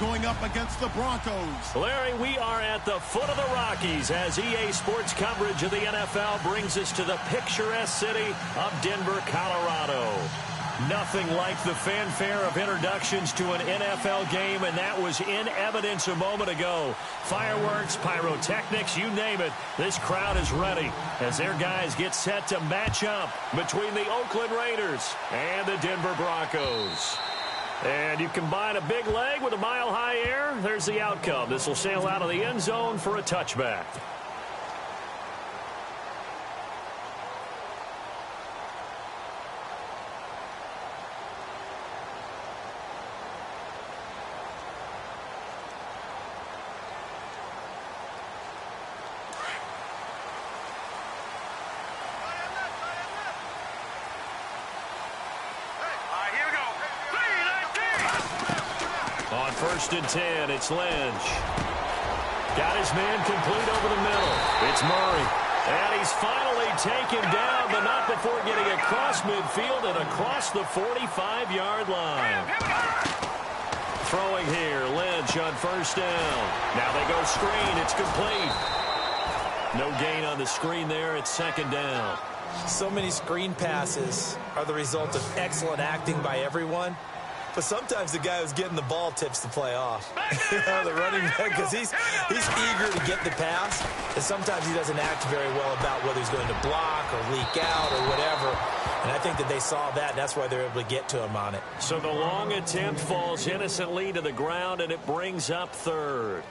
going up against the Broncos. Larry, we are at the foot of the Rockies as EA Sports coverage of the NFL brings us to the picturesque city of Denver, Colorado. Nothing like the fanfare of introductions to an NFL game, and that was in evidence a moment ago. Fireworks, pyrotechnics, you name it. This crowd is ready as their guys get set to match up between the Oakland Raiders and the Denver Broncos. And you combine a big leg with a mile-high air, there's the outcome. This will sail out of the end zone for a touchback. On 1st and 10, it's Lynch. Got his man complete over the middle. It's Murray. And he's finally taken down, but not before getting across midfield and across the 45-yard line. Throwing here, Lynch on 1st down. Now they go screen. It's complete. No gain on the screen there. It's 2nd down. So many screen passes are the result of excellent acting by everyone. But sometimes the guy who's getting the ball tips the play off. The running back, because he's eager to get the pass, and sometimes he doesn't act very well about whether he's going to block or leak out or whatever. And I think that they saw that, and that's why they're able to get to him on it. So the long attempt falls innocently to the ground, and it brings up 3rd.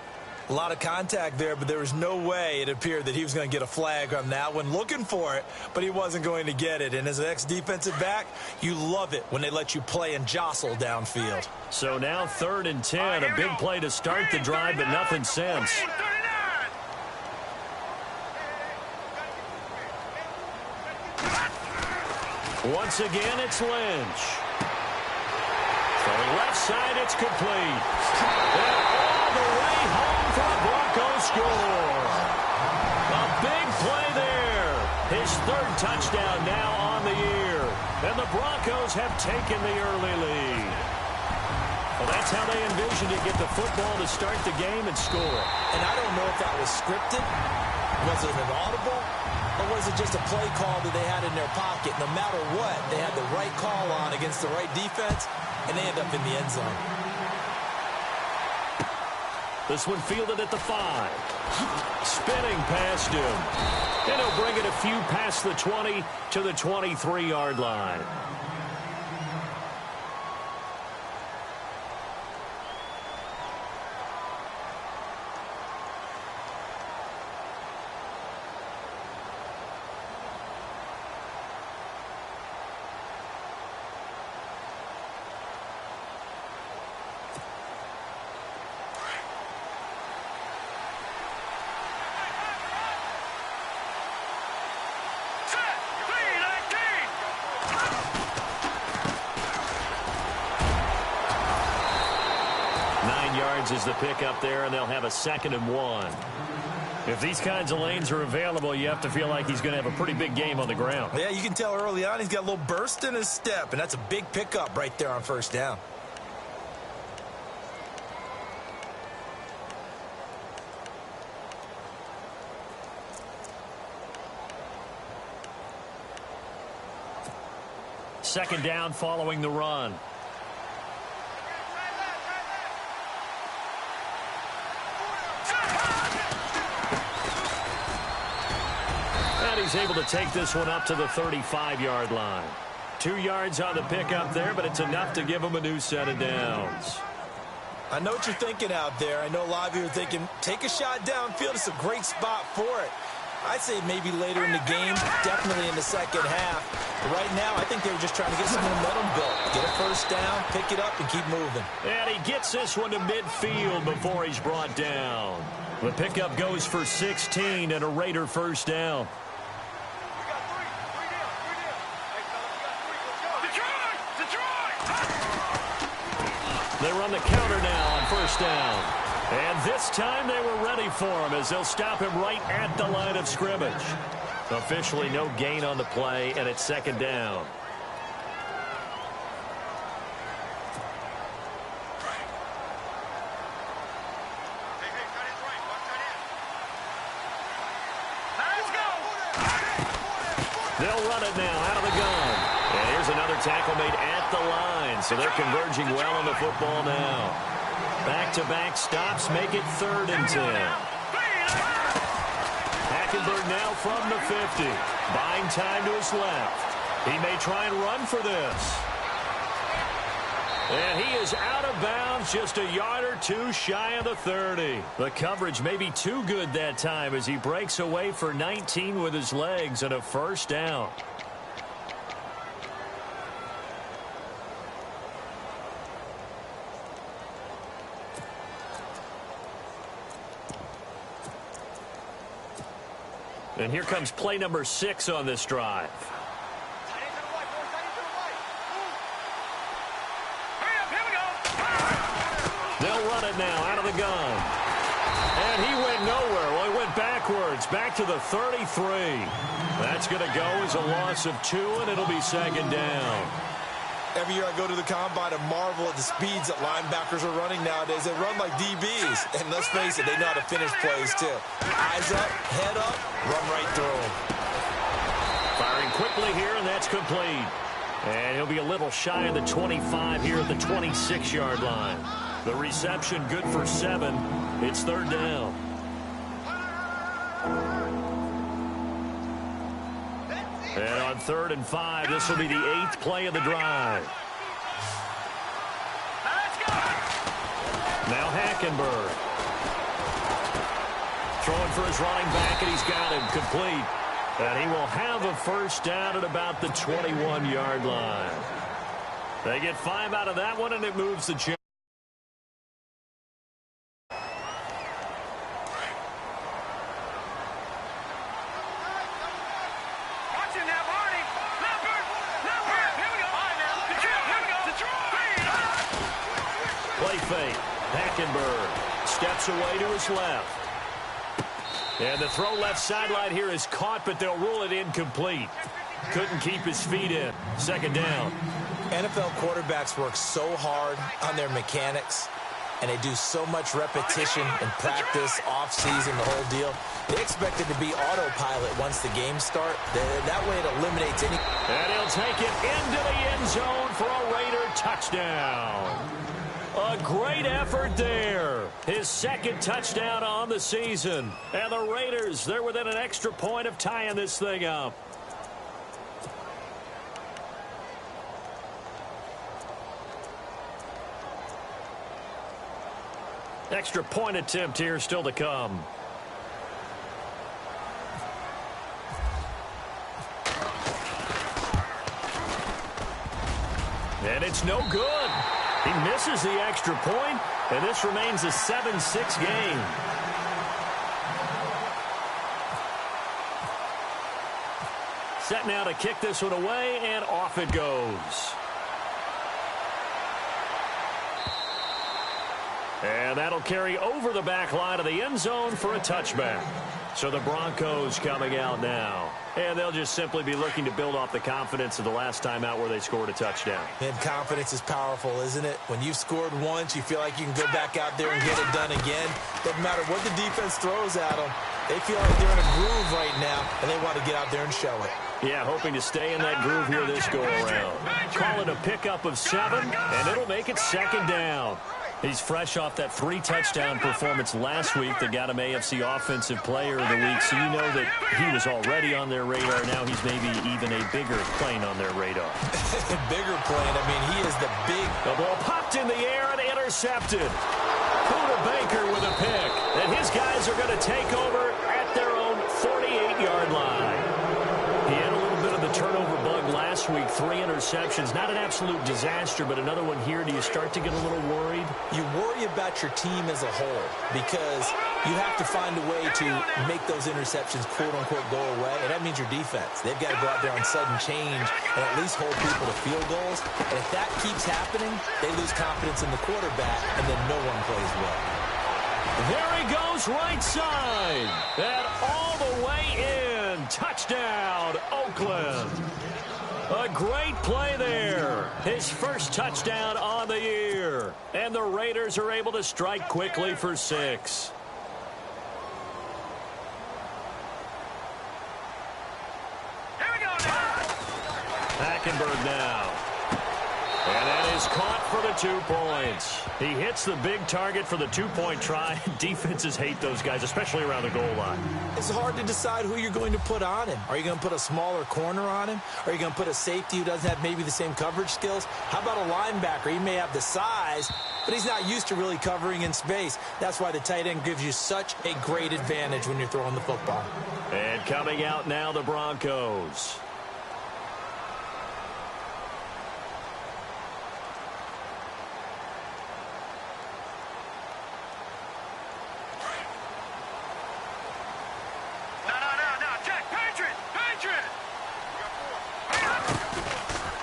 A lot of contact there, but there was no way it appeared that he was going to get a flag on that one. Looking for it, but he wasn't going to get it. And as an ex-defensive back, you love it when they let you play and jostle downfield. So now 3rd and 10, a big play to start the drive, but nothing since. Once again, it's Lynch. Throwing left side, it's complete. And all the way home for a Broncos score. A big play there. His 3rd touchdown now on the year. And the Broncos have taken the early lead. Well, that's how they envisioned it, get the football to start the game and score. And I don't know if that was scripted. Was it an audible? Or was it just a play call that they had in their pocket? No matter what, they had the right call on against the right defense, and they end up in the end zone. This one fielded at the 5. Spinning past him. And he'll bring it a few past the 20 to the 23-yard line. Is the pick up there, and they'll have a 2nd and 1. If these kinds of lanes are available, you have to feel like he's going to have a pretty big game on the ground. Yeah, you can tell early on he's got a little burst in his step, and that's a big pickup right there on 1st down. Second down following the run. He's able to take this one up to the 35-yard line. 2 yards on the pickup there, but it's enough to give him a new set of downs. I know what you're thinking out there. I know a lot of you are thinking, take a shot downfield. It's a great spot for it. I'd say maybe later in the game, definitely in the second half. But right now, I think they were just trying to get some momentum built. Get a 1st down, pick it up, and keep moving. And he gets this one to midfield before he's brought down. The pickup goes for 16 and a Raider 1st down. They run the counter now on 1st down. And this time they were ready for him as they'll stop him right at the line of scrimmage. Officially no gain on the play, and it's 2nd down. They'll run it now out of the gun. And here's another tackle made at the line. So they're converging well on the football now. Back-to-back stops make it 3rd and 10. Hackenberg now from the 50. Buying time to his left. He may try and run for this. And he is out of bounds, just a yard or two shy of the 30. The coverage may be too good that time as he breaks away for 19 with his legs and a first down. And here comes play number 6 on this drive. They'll run it now out of the gun. And he went nowhere. Well, he went backwards, back to the 33. That's going to go as a loss of 2, and it'll be 2nd down. Every year I go to the combine and marvel at the speeds that linebackers are running nowadays. They run like DBs. And let's face it, they know how to finish plays too. Eyes up, head up, run right through them. Firing quickly here, and that's complete. And he'll be a little shy of the 25 here at the 26-yard line. The reception good for 7. It's 3rd down. And on 3rd and 5, this will be the 8th play of the drive. Now Hackenberg. Throwing for his running back, and he's got him complete. And he will have a first down at about the 21-yard line. They get 5 out of that one, and it moves the chain. Play fake. Hackenberg steps away to his left. And the throw left sideline here is caught, but they'll rule it incomplete. Couldn't keep his feet in. 2nd down. NFL quarterbacks work so hard on their mechanics, and they do so much repetition and practice, off-season, the whole deal. They expect it to be autopilot once the games start. That way it eliminates any... And he'll take it into the end zone for a Raider touchdown. A great effort there. His 2nd touchdown on the season. And the Raiders, they're within an extra point of tying this thing up. Extra point attempt here still to come. And it's no good. He misses the extra point, and this remains a 7-6 game. Set now to kick this one away, and off it goes. And that'll carry over the back line of the end zone for a touchback. So the Broncos coming out now. And they'll just simply be looking to build off the confidence of the last time out where they scored a touchdown. And confidence is powerful, isn't it? When you've scored once, you feel like you can go back out there and get it done again. Doesn't matter what the defense throws at them. They feel like they're in a groove right now, and they want to get out there and show it. Yeah, hoping to stay in that groove here this go-around. Call it a pickup of 7, and it'll make it 2nd down. He's fresh off that 3-touchdown performance last week that got him AFC Offensive Player of the Week, so you know that he was already on their radar. Now he's maybe even a bigger plane on their radar. Bigger plane. I mean, he is the big... The ball popped in the air and intercepted. Kuda Baker with a pick. And his guys are going to take over at their own 48-yard line. He had a little bit of the turnover bug last week. 3 interceptions. Not an absolute disaster, but another one here. Do you start to get a little worried? You worry about your team as a whole because you have to find a way to make those interceptions, quote-unquote, go away, and that means your defense. They've got to go out there on sudden change and at least hold people to field goals. And if that keeps happening, they lose confidence in the quarterback, and then no one plays well. There he goes right side. And all the way in. Touchdown, Oakland. A great play there. His first touchdown on the year. And the Raiders are able to strike quickly for 6. Here we go now. Hackenberg now. And that is caught for the 2 points. He hits the big target for the 2-point try. Defenses hate those guys, especially around the goal line. It's hard to decide who you're going to put on him. Are you going to put a smaller corner on him? Are you going to put a safety who doesn't have maybe the same coverage skills? How about a linebacker? He may have the size, but he's not used to really covering in space. That's why the tight end gives you such a great advantage when you're throwing the football. And coming out now, the Broncos.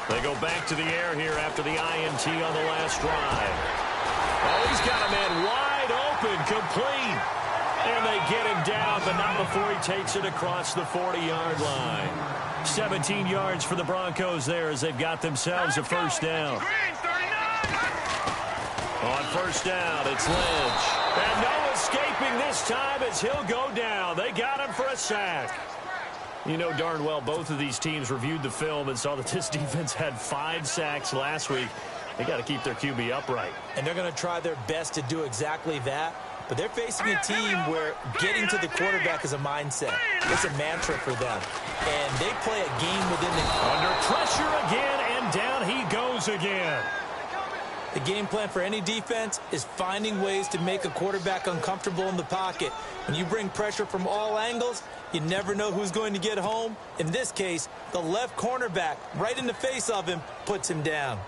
They go back to the air here after the INT on the last drive. Oh, he's got a man wide open, complete. And they get him down, but not before he takes it across the 40-yard line. 17 yards for the Broncos there as they've got themselves a first down. On first down, it's Lynch. And no escaping this time as he'll go down. They got him for a sack. You know darn well both of these teams reviewed the film and saw that this defense had 5 sacks last week. They got to keep their QB upright. And they're going to try their best to do exactly that. But they're facing a team where getting to the quarterback is a mindset. It's a mantra for them. And they play a game within the... Under pressure again, and down he goes again. The game plan for any defense is finding ways to make a quarterback uncomfortable in the pocket. When you bring pressure from all angles, you never know who's going to get home. In this case, the left cornerback, right in the face of him, puts him down.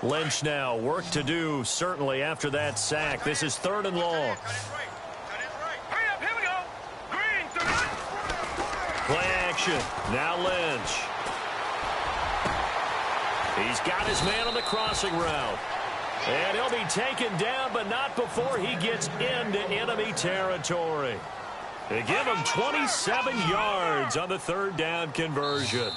Lynch now, work to do, certainly, after that sack. This is 3rd and long. Play action. Now Lynch. He's got his man on the crossing route. And he'll be taken down, but not before he gets into enemy territory. They give him 27 yards on the 3rd down conversion.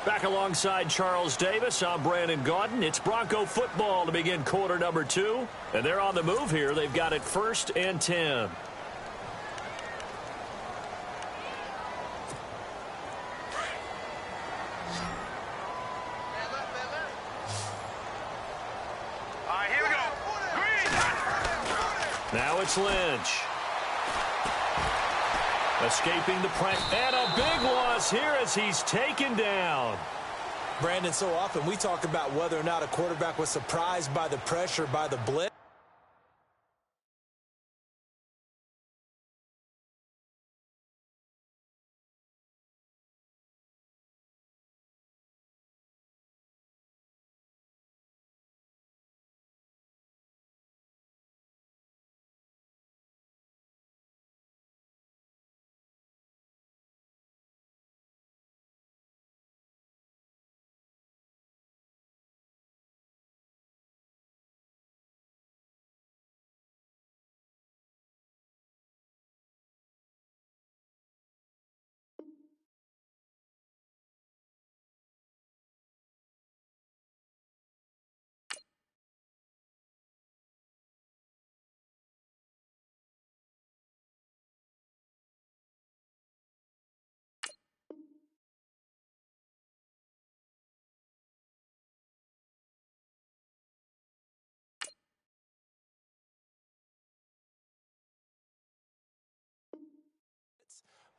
Back alongside Charles Davis, I'm Brandon Gaudin. It's Bronco football to begin quarter number 2. And they're on the move here. They've got it 1st and 10. Now it's Lynch. Escaping the pressure. And a big loss here as he's taken down. Brandon, so often we talk about whether or not a quarterback was surprised by the pressure, by the blitz.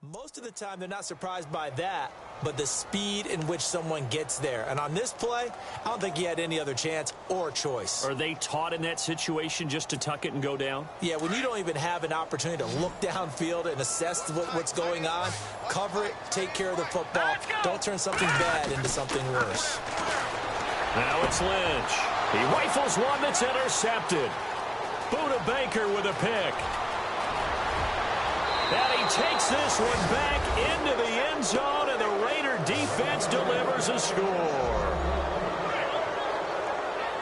Most of the time, they're not surprised by that, but the speed in which someone gets there. And on this play, I don't think he had any other chance or choice. Are they taught in that situation just to tuck it and go down? Yeah, when you don't even have an opportunity to look downfield and assess what's going on, cover it, take care of the football. Don't turn something bad into something worse. Now it's Lynch. He rifles one that's intercepted. Buda Baker with a pick. And he takes this one back into the end zone, and the Raider defense delivers a score.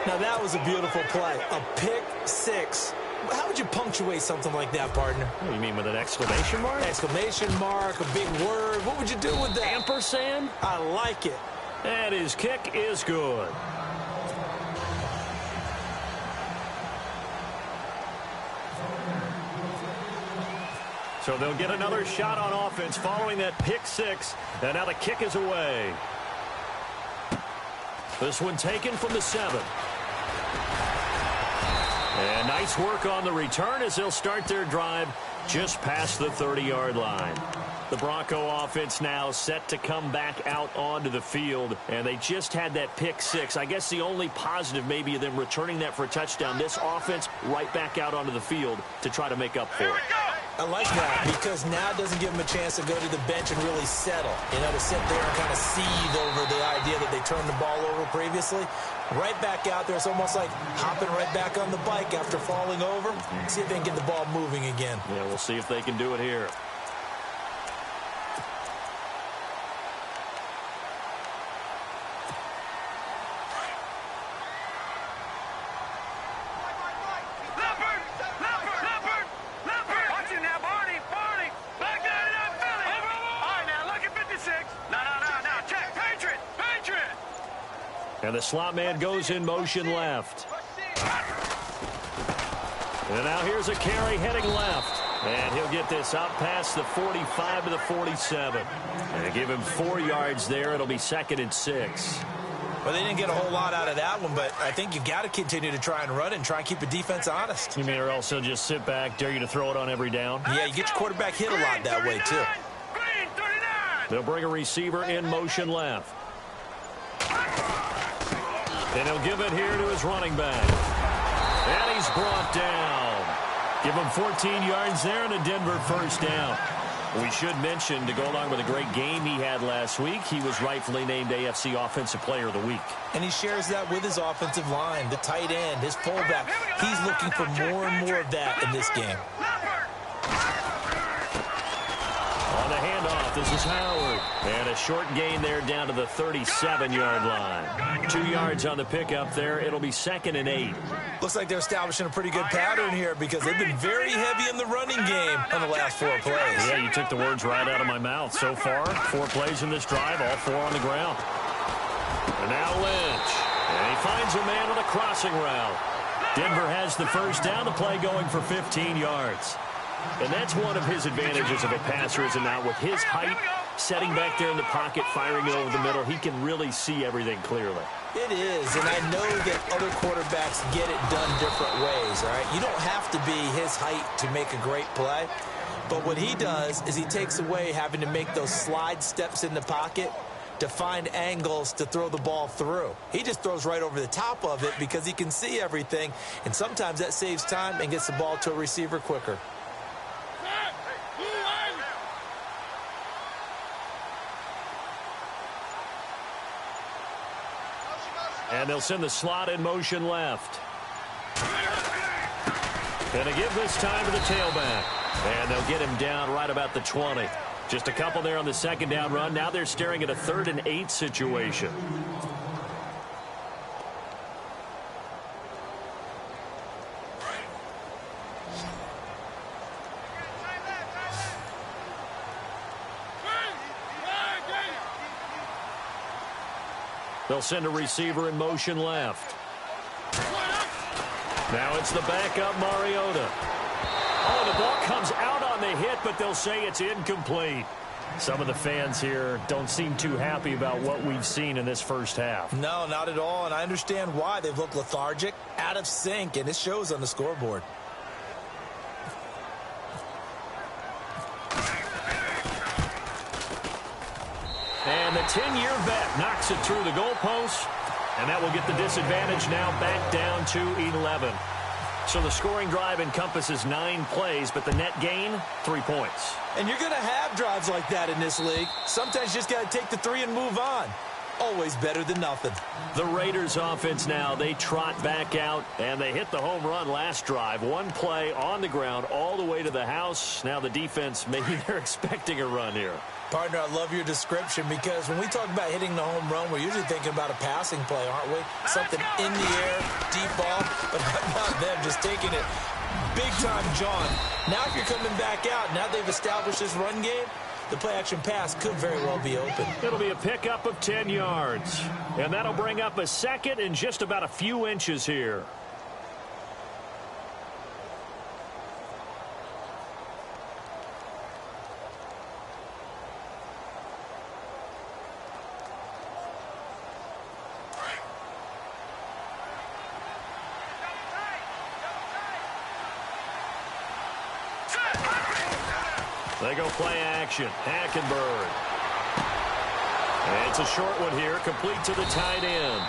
Now, that was a beautiful play. A pick six. How would you punctuate something like that, partner? What do you mean, with an exclamation mark? Exclamation mark, a big word. What would you do with that? Ampersand? I like it. And his kick is good. So they'll get another shot on offense following that pick six. And now the kick is away. This one taken from the 7. And nice work on the return as they'll start their drive just past the 30-yard line. The Bronco offense now set to come back out onto the field, and they just had that pick six. I guess the only positive maybe of them returning that for a touchdown. This offense right back out onto the field to try to make up for it. I like that because now it doesn't give them a chance to go to the bench and really settle. You know, to sit there and kind of seethe over the idea that they turned the ball over previously. Right back out there. It's almost like hopping right back on the bike after falling over. See if they can get the ball moving again. Yeah, we'll see if they can do it here. And the slot man goes in motion left. And now here's a carry heading left. And he'll get this up past the 45 to the 47. And give him 4 yards there. It'll be 2nd and 6. Well, they didn't get a whole lot out of that one, but I think you've got to continue to try and run it and try and keep the defense honest. You mean or else he'll just sit back, dare you to throw it on every down? Yeah, you get your quarterback hit a lot that way, too. They'll bring a receiver in motion left. And he'll give it here to his running back. And he's brought down. Give him 14 yards there and a Denver first down. We should mention, to go along with a great game he had last week, he was rightfully named AFC Offensive Player of the Week. And he shares that with his offensive line, the tight end, his fullback. He's looking for more and more of that in this game. On the handoff, this is Howard. And a short gain there down to the 37-yard line. 2 yards on the pickup there. It'll be 2nd and 8. Looks like they're establishing a pretty good pattern here because they've been very heavy in the running game on the last 4 plays. Yeah, you took the words right out of my mouth. So far, 4 plays in this drive, all 4 on the ground. And now Lynch. And he finds a man on a crossing route. Denver has the first down. The play going for 15 yards. And that's one of his advantages of a passer, is it not? With his height, setting back there in the pocket, firing it over the middle, he can really see everything clearly. It is, and I know that other quarterbacks get it done different ways, all right? You don't have to be his height to make a great play, but what he does is he takes away having to make those slide steps in the pocket to find angles to throw the ball through. He just throws right over the top of it because he can see everything, and sometimes that saves time and gets the ball to a receiver quicker. And they'll send the slot in motion left. And they give this time to the tailback. And they'll get him down right about the 20. Just a couple there on the 2nd down run. Now they're staring at a 3rd and 8 situation. They'll send a receiver in motion left. Now it's the backup Mariota. Oh, the ball comes out on the hit, but they'll say it's incomplete. Some of the fans here don't seem too happy about what we've seen in this first half. No, not at all, and I understand why. They've looked lethargic, out of sync, and it shows on the scoreboard. And the 10-year vet knocks it through the goalpost, and that will get the disadvantage now back down to 11. So the scoring drive encompasses 9 plays, but the net gain, 3 points. And you're going to have drives like that in this league. Sometimes you just got to take the 3 and move on. Always better than nothing. The Raiders offense now, they trot back out, and they hit the home run last drive. 1 play on the ground all the way to the house. Now the defense, maybe they're expecting a run here. Partner, I love your description because when we talk about hitting the home run, we're usually thinking about a passing play, aren't we? Something in the air, deep ball, but how about them just taking it big time, John. Now if you're coming back out, now they've established this run game, the play-action pass could very well be open. It'll be a pickup of 10 yards, and that'll bring up a 2nd and just about a few inches here. They go play action. Hackenberg. And it's a short one here, complete to the tight end.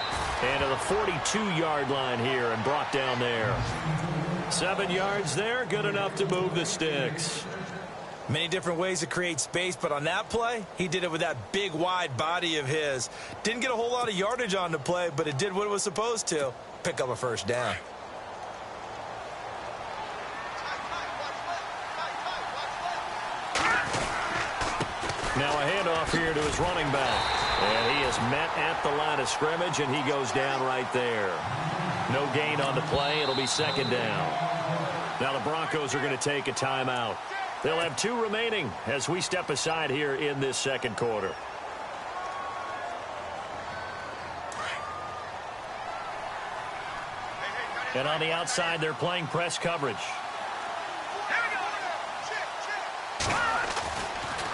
And to the 42-yard line here and brought down there. 7 yards there, good enough to move the sticks. Many different ways to create space, but on that play, he did it with that big, wide body of his. Didn't get a whole lot of yardage on the play, but it did what it was supposed to. Pick up a first down. Now a handoff here to his running back. And he is met at the line of scrimmage, and he goes down right there. No gain on the play. It'll be second down. Now the Broncos are going to take a timeout. They'll have 2 remaining as we step aside here in this second quarter. And on the outside, they're playing press coverage.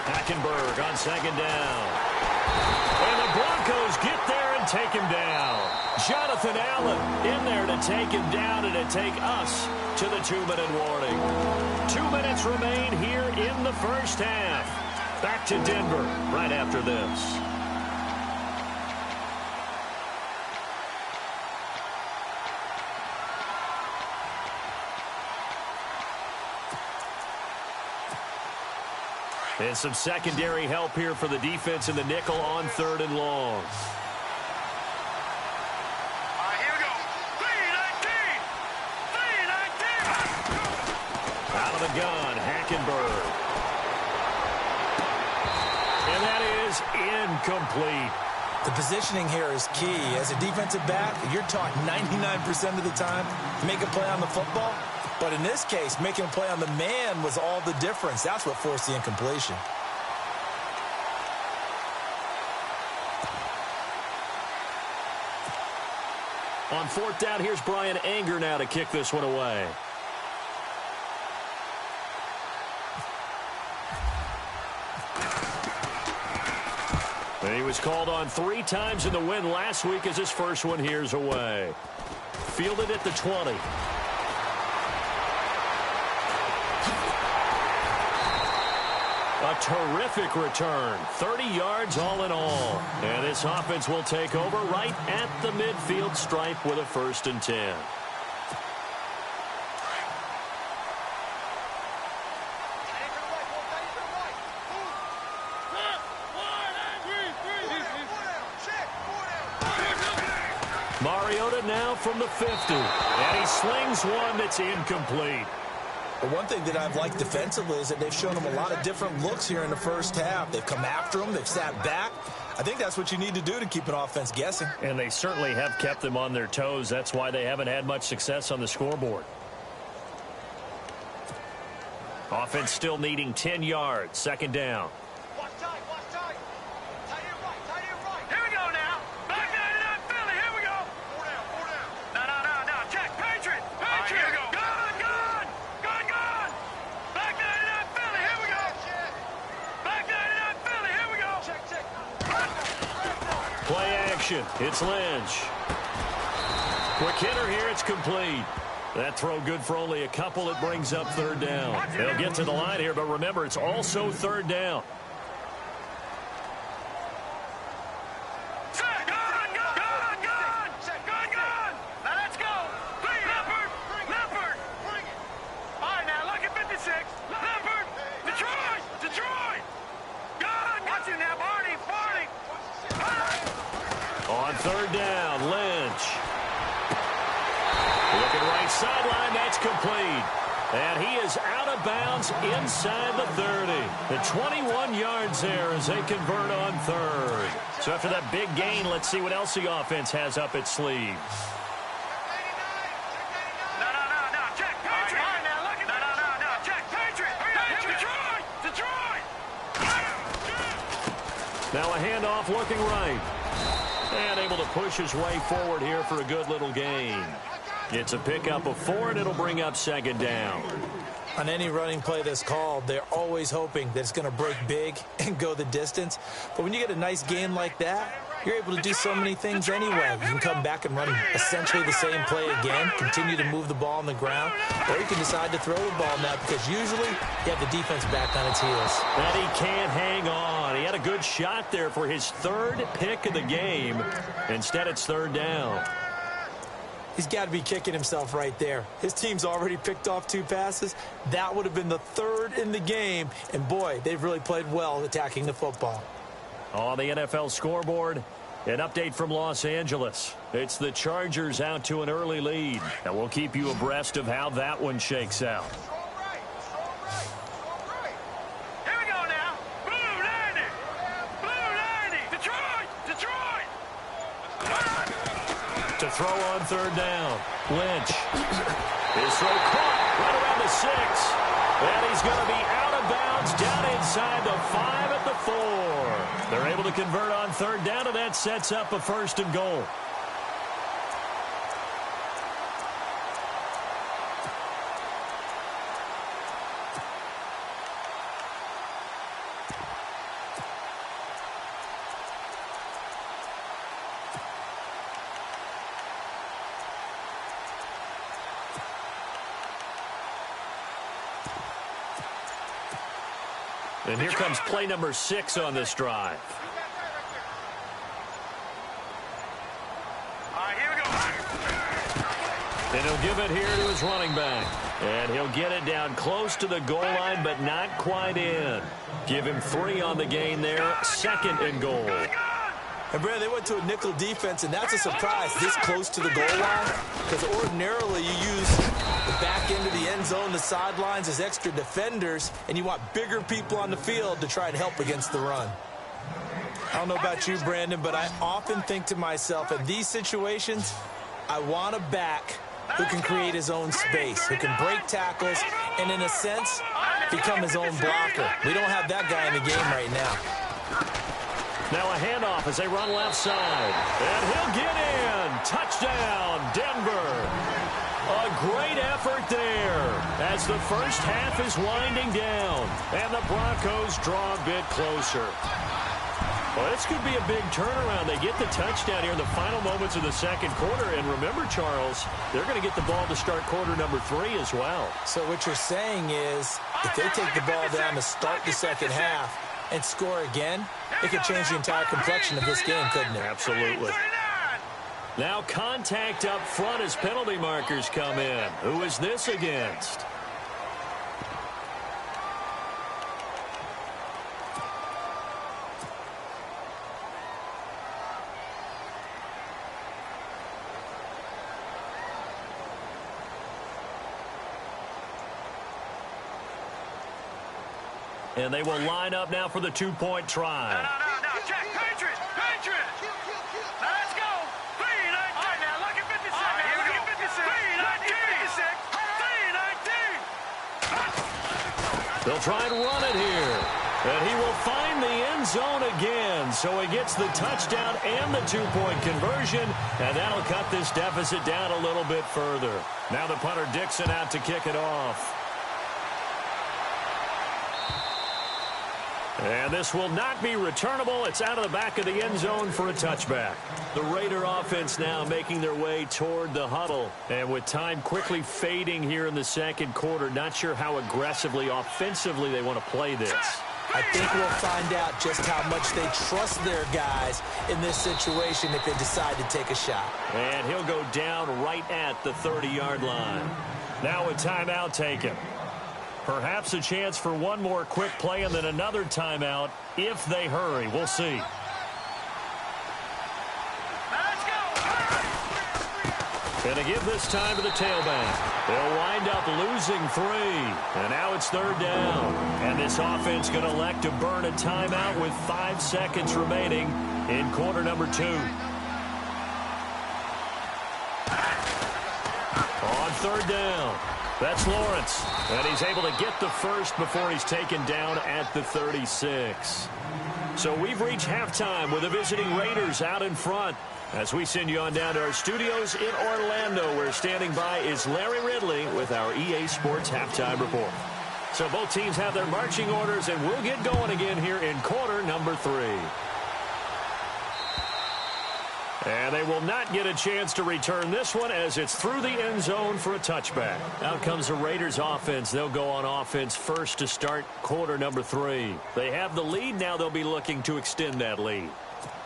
Hackenberg on second down. And the Broncos get there and take him down. Jonathan Allen in there to take him down and to take us to the 2-minute warning. 2 minutes remain here in the first half. Back to Denver right after this. And some secondary help here for the defense in the nickel on 3rd and long. Here we go. 3-19. 3-19. Out of the gun, Hackenberg. And that is incomplete. The positioning here is key. As a defensive back, you're taught 99% of the time to make a play on the football. But in this case, making a play on the man was all the difference. That's what forced the incompletion. On 4th down, here's Brian Anger now to kick this one away. And he was called on 3 times in the win last week as his first one here's away. Fielded at the 20. A terrific return. 30 yards all in all. And this offense will take over right at the midfield stripe with a 1st and 10. Mariota now from the 50. And he slings one that's incomplete. But one thing that I've liked defensively is that they've shown him a lot of different looks here in the first half. They've come after him. They've sat back. I think that's what you need to do to keep an offense guessing. And they certainly have kept them on their toes. That's why they haven't had much success on the scoreboard. Offense still needing 10 yards. 2nd down. Watch tight, watch tight. Tight end right, tight end right. Here we go now. Back down to that Philly. Here we go. 4 down, 4 down. No. Check. Patriot. Patriot. Here we go. Gun. Back down to that Philly. Here we go. Back down to that Philly. Here we go. Check. Play action. It's Lynch. Quick hitter here. It's complete. That throw good for only a couple. It brings up 3rd down. They'll get to the line here, but remember, it's also 3rd down. On 3rd down, Lynch. Looking right sideline, that's complete. And he is out of bounds inside the 30. The 21 yards there as they convert on 3rd. So after that big gain, let's see what else the offense has up its sleeve. Check, Patriot. No. Check, Patriot. Detroit. Now a handoff looking right. And able to push his way forward here for a good little gain. It's a pickup of 4, and it'll bring up 2nd down. On any running play that's called, they're always hoping that it's going to break big and go the distance. But when you get a nice gain like that, you're able to do so many things anyway. You can come back and run essentially the same play again, continue to move the ball on the ground, or you can decide to throw the ball now because usually you have the defense back on its heels. And he can't hang on. He had a good shot there for his third pick of the game. Instead, it's third down. He's got to be kicking himself right there. His team's already picked off 2 passes. That would have been the 3rd in the game. And, boy, they've really played well attacking the football. On the NFL scoreboard, an update from Los Angeles. It's the Chargers out to an early lead. And we'll keep you abreast of how that one shakes out. Here we go now. Blue 90. Blue 90. Detroit. To throw on third down, Lynch. His throw caught right around the 6. And he's going to be out of bounds down inside the 5 at the 4. They're able to convert on third down, and that sets up a 1st and goal. And here comes play number 6 on this drive. All right, here we go. And he'll give it here to his running back. And he'll get it down close to the goal line, but not quite in. Give him 3 on the gain there. 2nd and goal. And, Brad, they went to a nickel defense, and that's a surprise this close to the goal line because ordinarily you use the back end of the end zone, the sidelines as extra defenders, and you want bigger people on the field to try and help against the run. I don't know about you, Brandon, but I often think to myself, in these situations, I want a back who can create his own space, who can break tackles, and in a sense, become his own blocker. We don't have that guy in the game right now. Now a handoff as they run left side. And he'll get in. Touchdown, Denver. A great effort there as the first half is winding down. And the Broncos draw a bit closer. Well, this could be a big turnaround. They get the touchdown here in the final moments of the 2nd quarter. And remember, Charles, they're going to get the ball to start quarter number 3 as well. So what you're saying is if they take the ball down to start the 2nd half and score again, it could change the entire complexion of this game, couldn't it? Absolutely. Now contact up front as penalty markers come in. Who is this against? And they will line up now for the 2-point try. No. Check. Patriot. Now let's go. 3-19. All right, now look at 56. All right, here we go. 3-19. They'll try and run it here. And he will find the end zone again. So he gets the touchdown and the 2-point conversion. And that'll cut this deficit down a little bit further. Now the punter Dixon out to kick it off. And this will not be returnable. It's out of the back of the end zone for a touchback. The Raider offense now making their way toward the huddle. And with time quickly fading here in the 2nd quarter, not sure how aggressively, offensively they want to play this. I think we'll find out just how much they trust their guys in this situation if they decide to take a shot. And he'll go down right at the 30-yard line. Now a timeout taken. Perhaps a chance for one more quick play and then another timeout if they hurry. We'll see. And to give this time to the tailback. They'll wind up losing 3. And now it's 3rd down. And this offense going to elect to burn a timeout with 5 seconds remaining in quarter number 2. On 3rd down. That's Lawrence, and he's able to get the first before he's taken down at the 36. So we've reached halftime with the visiting Raiders out in front. As we send you on down to our studios in Orlando, where standing by is Larry Ridley with our EA Sports Halftime Report. So both teams have their marching orders, and we'll get going again here in quarter number 3. And they will not get a chance to return this one as it's through the end zone for a touchback. Out comes the Raiders offense. They'll go on offense first to start quarter number 3. They have the lead. Now they'll be looking to extend that lead.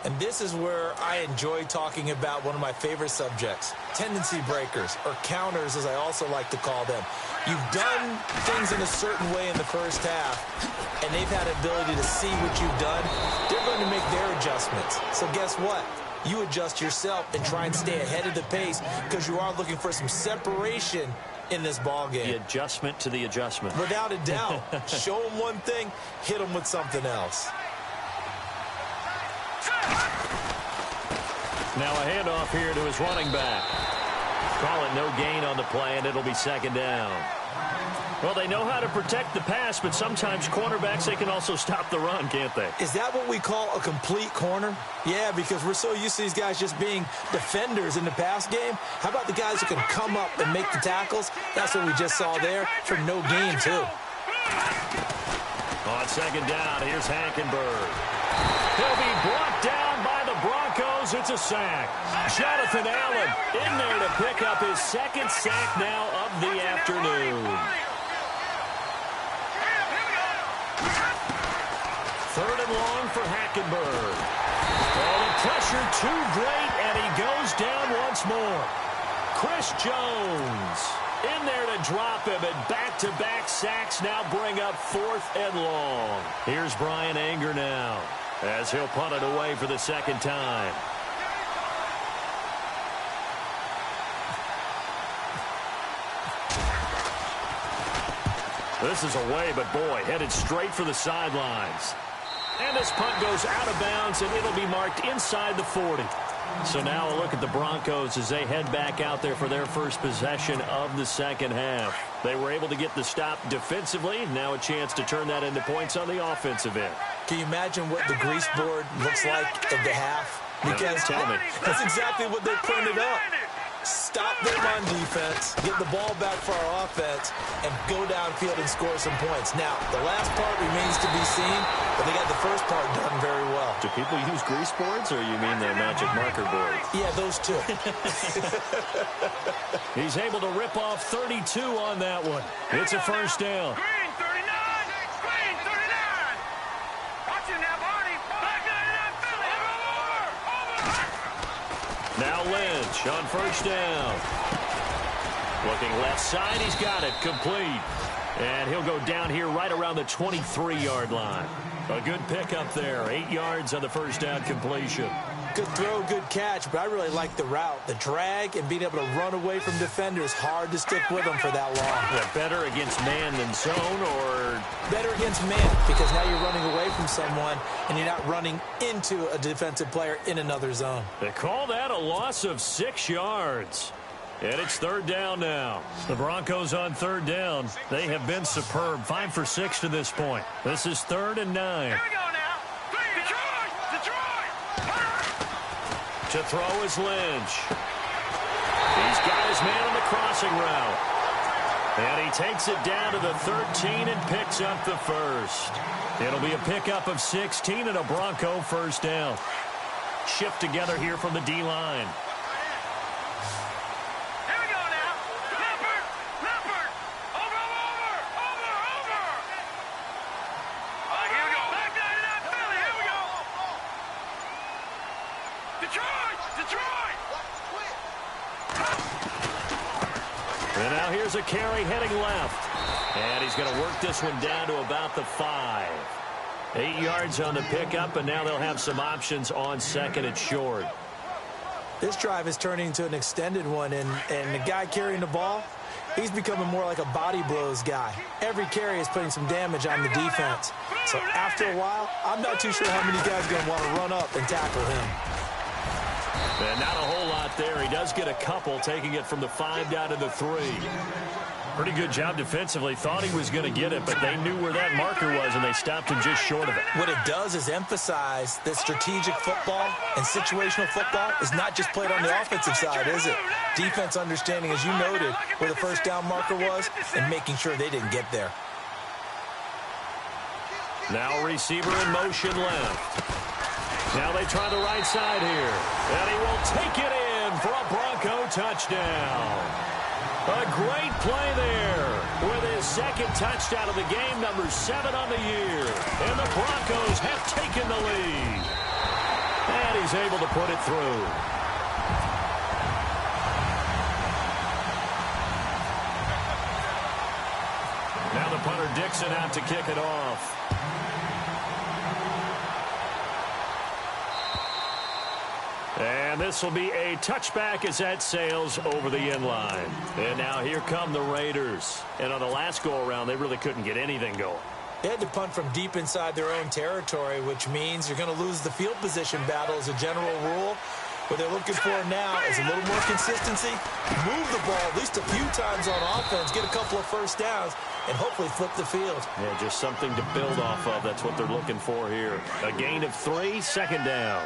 And this is where I enjoy talking about one of my favorite subjects, tendency breakers, or counters as I also like to call them. You've done things in a certain way in the first half, and they've had the ability to see what you've done. They're going to make their adjustments. So guess what? You adjust yourself and try and stay ahead of the pace because you are looking for some separation in this ball game. The adjustment to the adjustment. Without a doubt. Show them one thing, hit them with something else. Now a handoff here to his running back. Call it no gain on the play, and it'll be second down. Well, they know how to protect the pass, but sometimes cornerbacks, they can also stop the run, can't they? Is that what we call a complete corner? Yeah, because we're so used to these guys just being defenders in the pass game. How about the guys who can come up and make the tackles? That's what we just saw there for no gain, too. On second down, here's Hackenberg. He'll be brought down by the Broncos. It's a sack. Jonathan Allen in there to pick up his second sack now of the afternoon. Third and long for Hackenberg. Oh, the pressure too great, and he goes down once more. Chris Jones in there to drop him, and back-to-back sacks now bring up 4th and long. Here's Brian Anger now as he'll punt it away for the second time. This is away, but boy, headed straight for the sidelines. And this punt goes out of bounds, and it'll be marked inside the 40. So now a look at the Broncos as they head back out there for their first possession of the second half. They were able to get the stop defensively. Now a chance to turn that into points on the offensive end. Can you imagine what the grease board looks like at the half? Because tell me. That's exactly what they printed up. Stop them on defense, get the ball back for our offense, and go downfield and score some points. Now, the last part remains to be seen, but they got the first part done very well. Do people use grease boards, or you mean the magic marker boards? Yeah, those two. He's able to rip off 32 on that one. It's a first down. Green 39! Green 39! Watch him now, Barney! Back 99, Philly! Over! Now Lynch on first down. Looking left side, he's got it, complete. And he'll go down here right around the 23-yard line. A good pickup there, 8 yards on the first down completion. Good throw, good catch, but I really like the route. The drag and being able to run away from defenders, hard to stick with them for that long. Yeah, better against man than zone, or? Better against man, because now you're running away from someone and you're not running into a defensive player in another zone. They call that a loss of 6 yards. And it's third down now. The Broncos on third down. They have been superb. 5 for 6 to this point. This is 3rd and 9. Here we go now! Detroit! Detroit! To throw is Lynch. He's got his man on the crossing route. And he takes it down to the 13 and picks up the first. It'll be a pickup of 16 and a Bronco first down. Shift together here from the D-line. Here we go now! Leopard! Leopard! Over! All right, here we go. Back 99, Philly! Here we go! Detroit! Detroit! And now here's a carry heading left. And he's going to work this one down to about the 5. 8 yards on the pickup, and now they'll have some options on second and short. This drive is turning into an extended one, and the guy carrying the ball, he's becoming more like a body blows guy. Every carry is putting some damage on the defense. So after a while, I'm not too sure how many guys are going to want to run up and tackle him. And not a whole lot there. He does get a couple, taking it from the 5 down to the 3. Pretty good job defensively. Thought he was going to get it, but they knew where that marker was, and they stopped him just short of it. What it does is emphasize that strategic football and situational football is not just played on the offensive side, is it? Defense understanding, as you noted, where the first down marker was and making sure they didn't get there. Now receiver in motion left. Now they try the right side here. And he will take it in for a Bronco touchdown. A great play there with his second touchdown of the game, number 7 on the year. And the Broncos have taken the lead. And he's able to put it through. Now the punter Dixon out to kick it off. And this will be a touchback as that sails over the end line. And now here come the Raiders. And on the last go-around, they really couldn't get anything going. They had to punt from deep inside their own territory, which means you're going to lose the field position battle as a general rule. What they're looking for now is a little more consistency, move the ball at least a few times on offense, get a couple of first downs, and hopefully flip the field. Yeah, just something to build off of. That's what they're looking for here. A gain of 3, second down.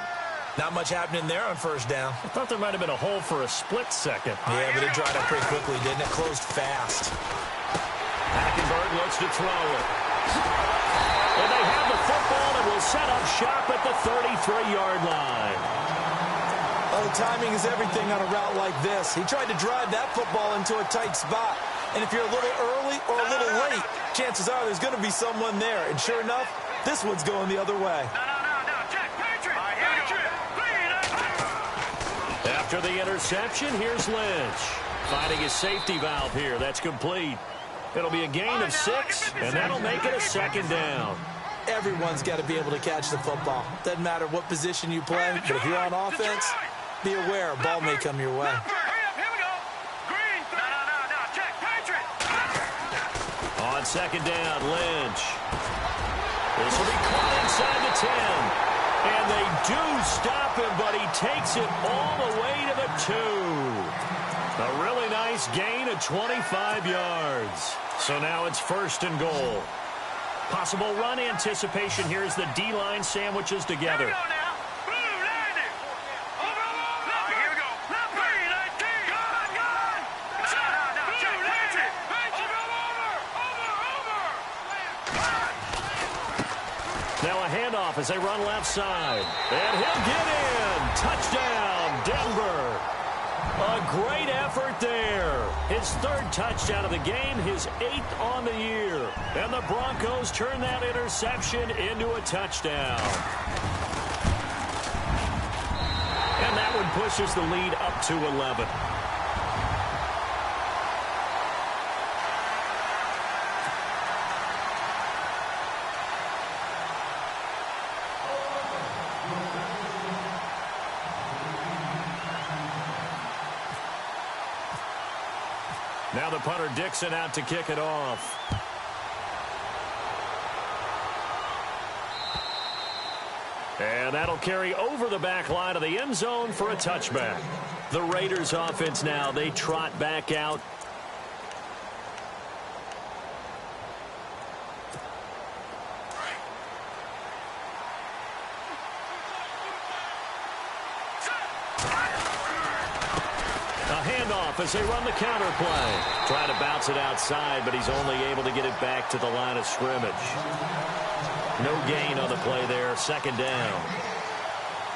Not much happening there on first down. I thought there might have been a hole for a split second. Yeah, but it dried up pretty quickly, didn't it? Closed fast. Hackenberg looks to throw it. And they have the football and will set up shop at the 33-yard line. Oh, timing is everything on a route like this. He tried to drive that football into a tight spot. And if you're a little early or a little late, chances are there's going to be someone there. And sure enough, this one's going the other way. After the interception, here's Lynch. Finding his safety valve here. That's complete. It'll be a gain of 6, and that'll make it a second down. Everyone's got to be able to catch the football. Doesn't matter what position you play, but if you're on offense, be aware a ball may come your way. On second down, Lynch. This will be caught inside the 10. And they do stop him, but he takes it all the way to the 2. A really nice gain of 25 yards. So now it's first and goal. Possible run anticipation here as the D-line sandwiches together. Now a handoff as they run left side. And he'll get in. Touchdown, Denver. A great effort there. His 3rd touchdown of the game, his 8th on the year. And the Broncos turn that interception into a touchdown. And that one pushes the lead up to 11. Now the punter Dixon out to kick it off. And that'll carry over the back line of the end zone for a touchback. The Raiders offense now, they trot back out. As they run the counter play. Trying to bounce it outside, but he's only able to get it back to the line of scrimmage. No gain on the play there. Second down.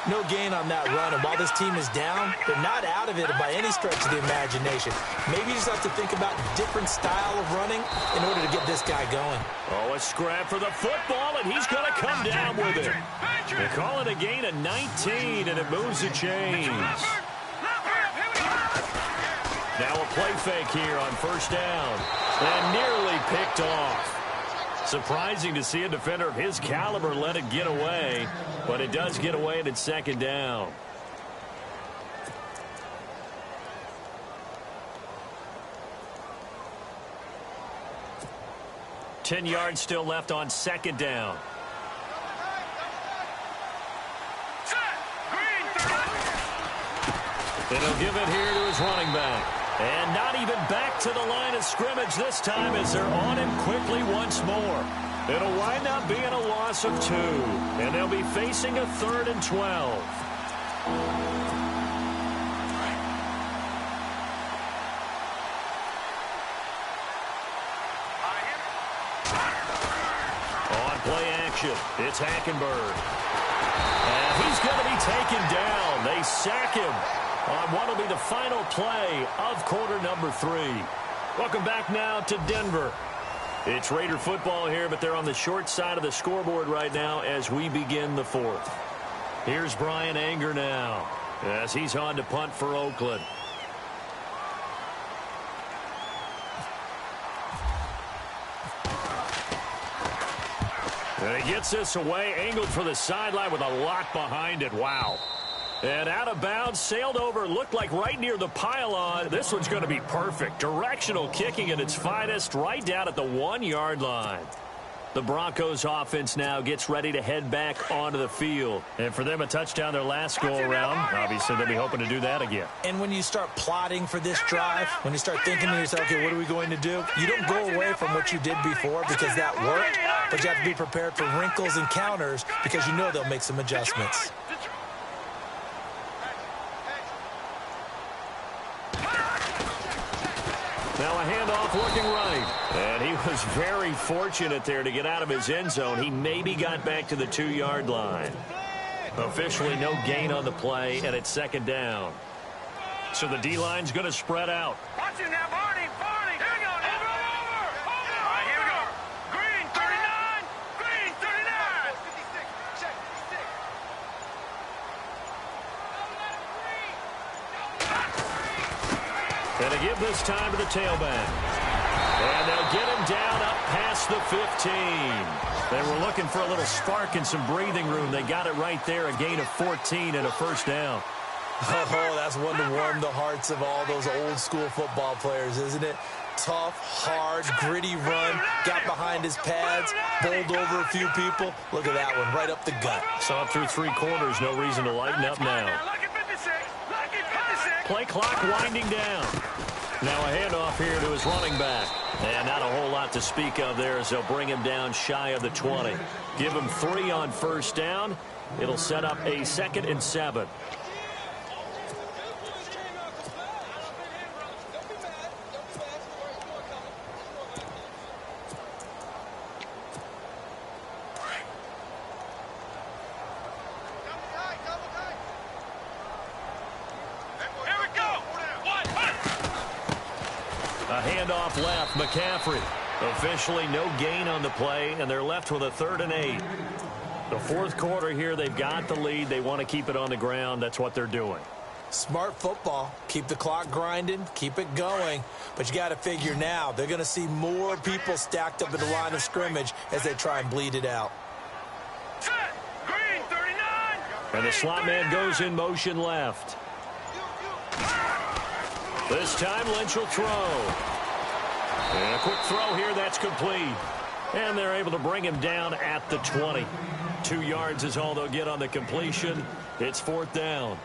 No gain on that run. And while this team is down, they're not out of it by any stretch of the imagination. Maybe you just have to think about a different style of running in order to get this guy going. Oh, a scrap for the football, and he's going to come down with it. They call it a gain of 19, and it moves the chains. Now a play fake here on first down. And nearly picked off. Surprising to see a defender of his caliber let it get away. But it does get away, and it's second down. Ten yards still left on second down. And he'll give it here to his running back. And not even back to the line of scrimmage this time as they're on him quickly once more. It'll wind up being a loss of 2. And they'll be facing a 3rd and 12. On play action, it's Hackenberg. And he's going to be taken down. They sack him on what will be the final play of quarter number 3. Welcome back now to Denver. It's Raider football here, but they're on the short side of the scoreboard right now as we begin the 4th. Here's Brian Anger now as he's on to punt for Oakland. And he gets this away, angled for the sideline with a lot behind it. Wow. And out of bounds, sailed over, looked like right near the pylon. This one's going to be perfect. Directional kicking at its finest, right down at the 1-yard line. The Broncos offense now gets ready to head back onto the field. And for them, a touchdown their last go-around. Obviously, they'll be hoping to do that again. And when you start plotting for this drive, when you start thinking to yourself, okay, what are we going to do? You don't go away from what you did before because that worked, but you have to be prepared for wrinkles and counters because you know they'll make some adjustments. Now a handoff looking right. And he was very fortunate there to get out of his end zone. He maybe got back to the 2-yard line. Officially no gain on the play, and it's 2nd down. So the D-line's going to spread out. Watch it now, Barney. Here we go. Over. All right, here we go. Green, 39. Green, 39. 56. Check, 56. And to give this time to the tailback. And they'll get him down up past the 15. They were looking for a little spark and some breathing room. They got it right there, a gain of 14 and a 1st down. Oh, that's one to warm the hearts of all those old-school football players, isn't it? Tough, hard, gritty run, got behind his pads, bowled over a few people. Look at that one, right up the gut. So up through 3 quarters, no reason to lighten up now. Play clock winding down. Now a handoff here to his running back. And not a whole lot to speak of there as they'll bring him down shy of the 20. Give him 3 on 1st down. It'll set up a 2nd and 7. A handoff left, McCaffrey. Officially no gain on the play, and they're left with a 3rd and 8. The 4th quarter here, they've got the lead. They want to keep it on the ground. That's what they're doing. Smart football. Keep the clock grinding, keep it going. But you got to figure now, they're going to see more people stacked up in the line of scrimmage as they try and bleed it out. Green, 39. And the slot man goes in motion left. This time Lynch will throw. And a quick throw here, that's complete. And they're able to bring him down at the 20. 2 yards is all they'll get on the completion. It's 4th down.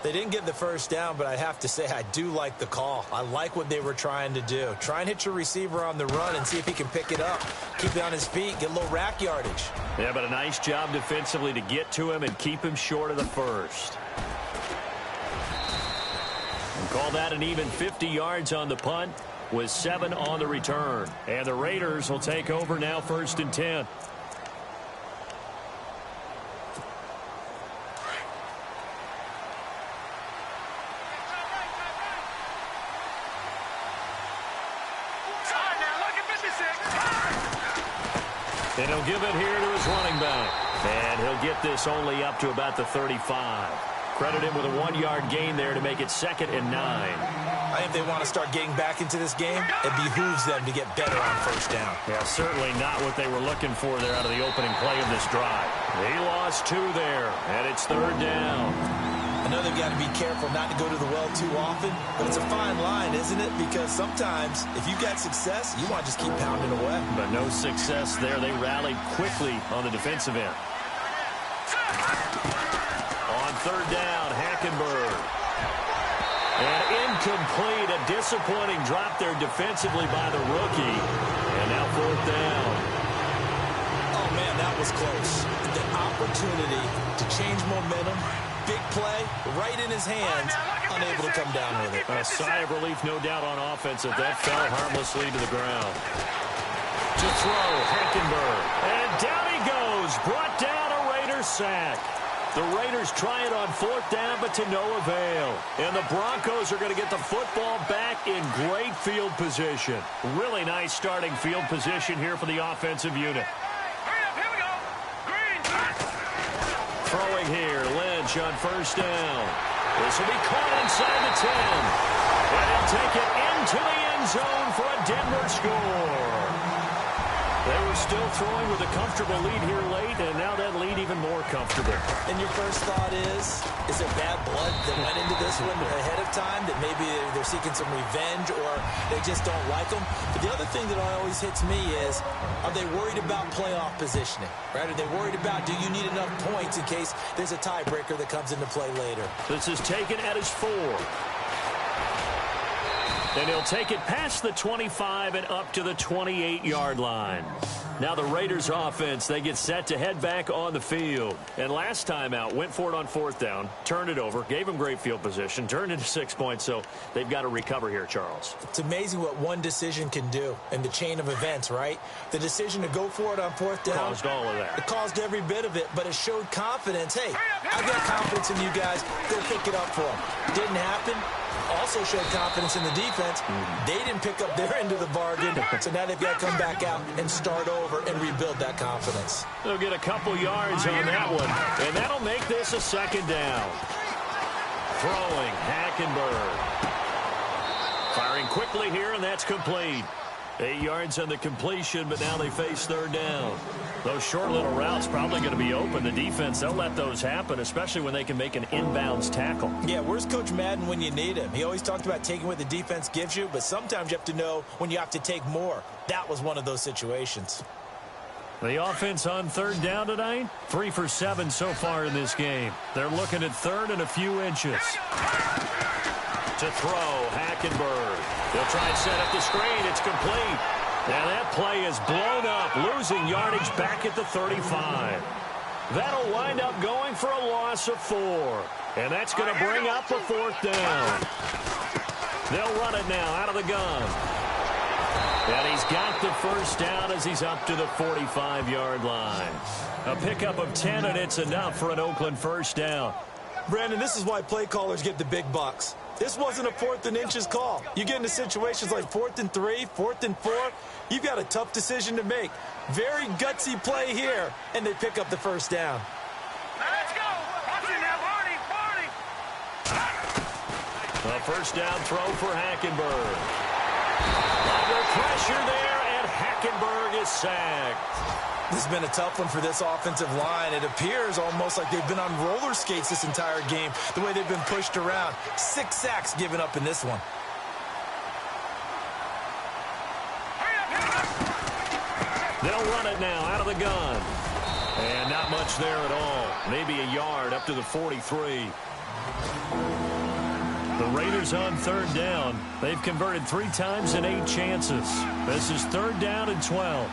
They didn't get the 1st down, but I have to say I do like the call. I like what they were trying to do. Try and hit your receiver on the run and see if he can pick it up. Keep it on his feet, get a little rack yardage. Yeah, but a nice job defensively to get to him and keep him short of the 1st. And call that an even 50 yards on the punt with 7 on the return. And the Raiders will take over now 1st and 10. And he'll give it here to his running back. And he'll get this only up to about the 35. Credit him with a 1-yard gain there to make it 2nd and 9. I think they want to start getting back into this game. It behooves them to get better on 1st down. Yeah, certainly not what they were looking for there out of the opening play of this drive. He lost 2 there, and it's 3rd down. I know they've got to be careful not to go to the well too often, but it's a fine line, isn't it? Because sometimes, if you've got success, you want to just keep pounding away. But no success there. They rallied quickly on the defensive end. On 3rd down, Hackenberg. And incomplete. A disappointing drop there defensively by the rookie. And now 4th down. Oh, man, that was close. The opportunity to change momentum, big play, right in his hands, unable to come down with it. A sigh of relief, no doubt, on offense that fell harmlessly to the ground. To throw, Hackenberg. And down he goes. Brought down a Raider sack. The Raiders try it on 4th down, but to no avail. And the Broncos are going to get the football back in great field position. Really nice starting field position here for the offensive unit. Hurry up, here we go. Green. Throwing here, Lynch on 1st down. This will be caught inside the 10. And he'll take it into the end zone for a Denver score. They were still throwing with a comfortable lead here late, and now that lead even more comfortable. And your first thought is there bad blood that went into this one ahead of time, that maybe they're seeking some revenge or they just don't like them? But the other thing that always hits me is, are they worried about playoff positioning? Right? Are they worried about, do you need enough points in case there's a tiebreaker that comes into play later? This is taken at his 4. And he'll take it past the 25 and up to the 28-yard line. Now the Raiders offense, they get set to head back on the field. And last time out, went for it on 4th down, turned it over, gave them great field position, turned it to 6 points, so they've got to recover here, Charles. It's amazing what one decision can do in the chain of events, right? The decision to go for it on 4th down. Caused all of that. It caused every bit of it, but it showed confidence. Hey, I've got confidence in you guys. Go pick it up for them. Didn't happen. Also showed confidence in the defense. They didn't pick up their end of the bargain, so now they've got to come back out and start over and rebuild that confidence. They'll get a couple yards on that one, and that'll make this a 2nd down. Throwing, Hackenberg. Firing quickly here, and that's complete. 8 yards on the completion, but now they face 3rd down. Those short little routes probably going to be open. The defense, they'll let those happen, especially when they can make an inbounds tackle. Yeah, where's Coach Madden when you need him? He always talked about taking what the defense gives you, but sometimes you have to know when you have to take more. That was one of those situations. The offense on 3rd down tonight, 3 for 7 so far in this game. They're looking at 3rd and a few inches. To throw, Hackenberg. They'll try and set up the screen. It's complete. And that play is blown up, losing yardage back at the 35. That'll wind up going for a loss of 4. And that's going to bring up a 4th down. They'll run it now out of the gun. And he's got the 1st down as he's up to the 45-yard line. A pickup of 10, and it's enough for an Oakland 1st down. Brandon, this is why play callers get the big bucks. This wasn't a 4th and inches call. You get into situations like 4th and 3, 4th and 4. You've got a tough decision to make. Very gutsy play here, and they pick up the 1st down. Let's go. Watch it now, Barney. A 1st down throw for Hackenberg. Under pressure there, and Hackenberg is sacked. This has been a tough one for this offensive line. It appears almost like they've been on roller skates this entire game, the way they've been pushed around. 6 sacks given up in this one. They'll run it now out of the gun. And not much there at all. Maybe a yard up to the 43. The Raiders on 3rd down. They've converted 3 times in 8 chances. This is 3rd down and 12.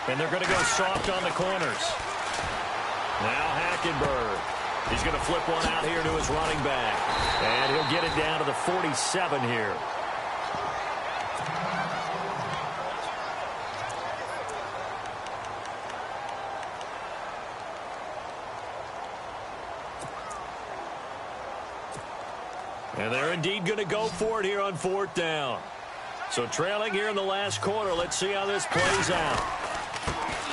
And they're going to go soft on the corners. Now Hackenberg. He's going to flip one out here to his running back. And he'll get it down to the 47 here. And they're indeed going to go for it here on 4th down. So trailing here in the last quarter. Let's see how this plays out.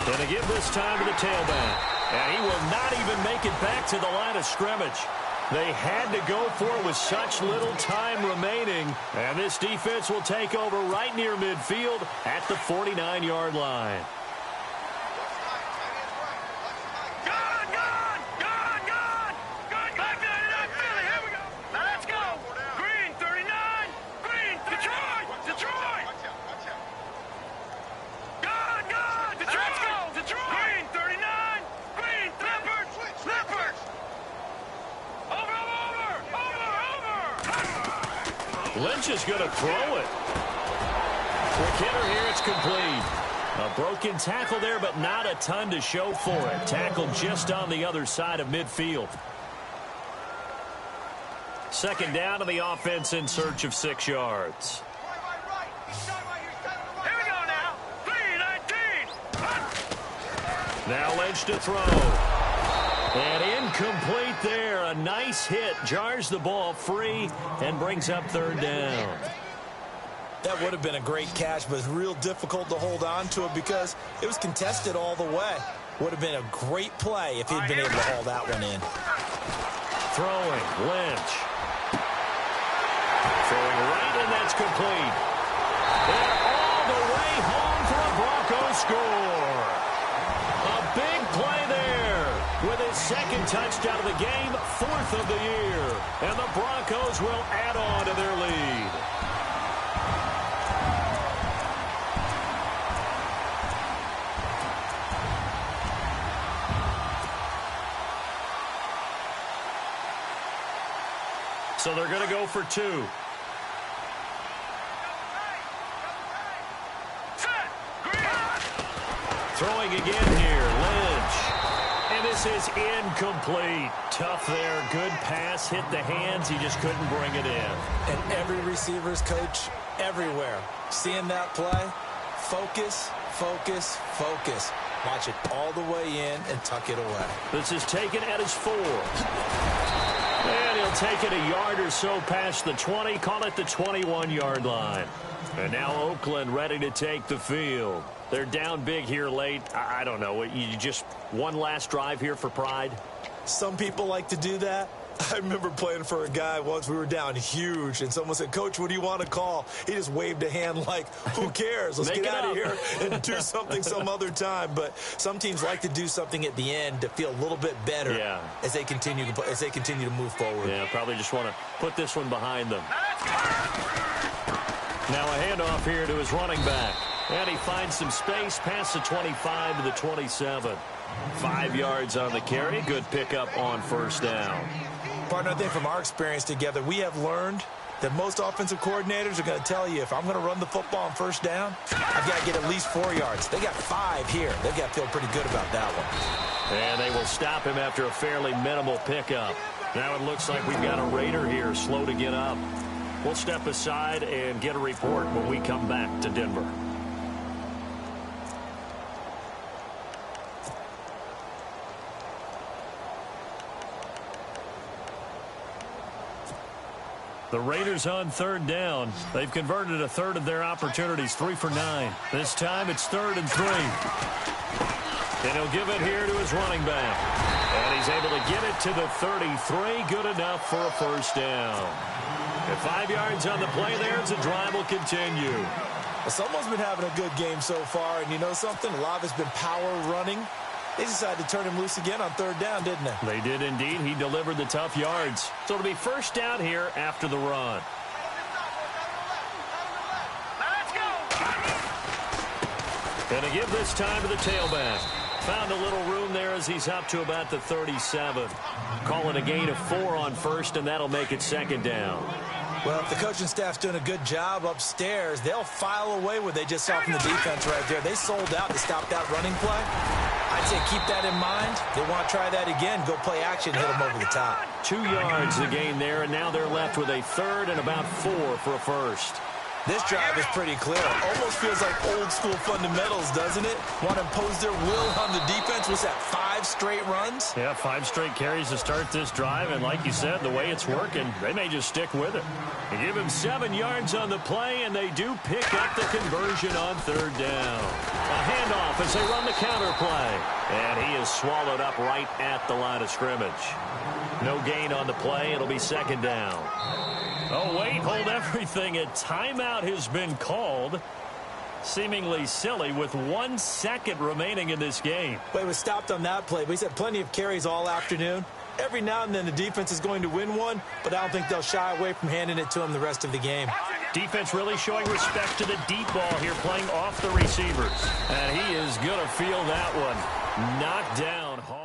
Going to give this time to the tailback. And he will not even make it back to the line of scrimmage. They had to go for it with such little time remaining. And this defense will take over right near midfield at the 49-yard line. Lynch is going to throw it. Quick hitter here, it's complete. A broken tackle there, but not a ton to show for it. Tackled just on the other side of midfield. 2nd down to the offense in search of 6 yards. Here we go now. 3-19. Now Lynch to throw. And incomplete there. A nice hit. Jars the ball free and brings up third down. That would have been a great catch, but it's real difficult to hold on to it because it was contested all the way. Would have been a great play if he'd been able to haul that one in. Throwing, Lynch. Throwing right, and that's complete. And all the way home for a Broncos score. A big play there with his second touchdown of the game, 4th of the year. And the Broncos will add on to their lead. So they're going to go for 2. Throwing again here, Lynch. And this is incomplete. Tough there. Good pass. Hit the hands. He just couldn't bring it in. And every receiver's coach everywhere. Seeing that play, focus, focus, focus. Watch it all the way in and tuck it away. This is taken at his 4. And he'll take it a yard or so past the 20. Call it the 21-yard line. And now Oakland ready to take the field. They're down big here late. I don't know. You just one last drive here for pride? Some people like to do that. I remember playing for a guy once. We were down huge, and someone said, "Coach, what do you want to call?" He just waved a hand like, who cares? Let's get out of here and do something some other time. But some teams like to do something at the end to feel a little bit better as they continue to move forward. Yeah, probably just want to put this one behind them. Now a handoff here to his running back. And he finds some space past the 25 to the 27. 5 yards on the carry. Good pickup on first down. Partner, I think from our experience together, we have learned that most offensive coordinators are going to tell you, if I'm going to run the football on first down, I've got to get at least 4 yards. They got 5 here. They've got to feel pretty good about that one. And they will stop him after a fairly minimal pickup. Now it looks like we've got a Raider here, slow to get up. We'll step aside and get a report when we come back to Denver. The Raiders on third down. They've converted a third of their opportunities, 3 for 9. This time it's 3rd and 3. And he'll give it here to his running back. And he's able to get it to the 33. Good enough for a first down. And 5 yards on the play there as the drive will continue. Well, someone's been having a good game so far, and you know something? A lot of it's been power running. They decided to turn him loose again on third down, didn't they? They did indeed. He delivered the tough yards. So it'll be first down here after the run. And to give this time to the tailback. Found a little room there as he's up to about the 37. Call it a gain of 4 on first, and that'll make it second down. Well, if the coaching staff's doing a good job upstairs, they'll file away what they just saw from the defense right there. They sold out to stop that running play. I'd say keep that in mind. They want to try that again. Go play action, hit them over the top. 2 yards the gain there, and now they're left with a 3rd and about 4 for a first. This drive is pretty clear. Almost feels like old school fundamentals, doesn't it? Want to impose their will on the defense. Was that 5 straight runs? Yeah, 5 straight carries to start this drive, and like you said, the way it's working, they may just stick with it. They give him 7 yards on the play, and they do pick up the conversion on third down. A handoff as they run the counter play, and he is swallowed up right at the line of scrimmage. No gain on the play. It'll be second down. Oh, wait, hold everything. A timeout has been called. Seemingly silly with 1 second remaining in this game. Well, he was stopped on that play, but he's had plenty of carries all afternoon. Every now and then the defense is going to win one, but I don't think they'll shy away from handing it to him the rest of the game. Defense really showing respect to the deep ball here, playing off the receivers. And he is going to feel that one. Knocked down hard.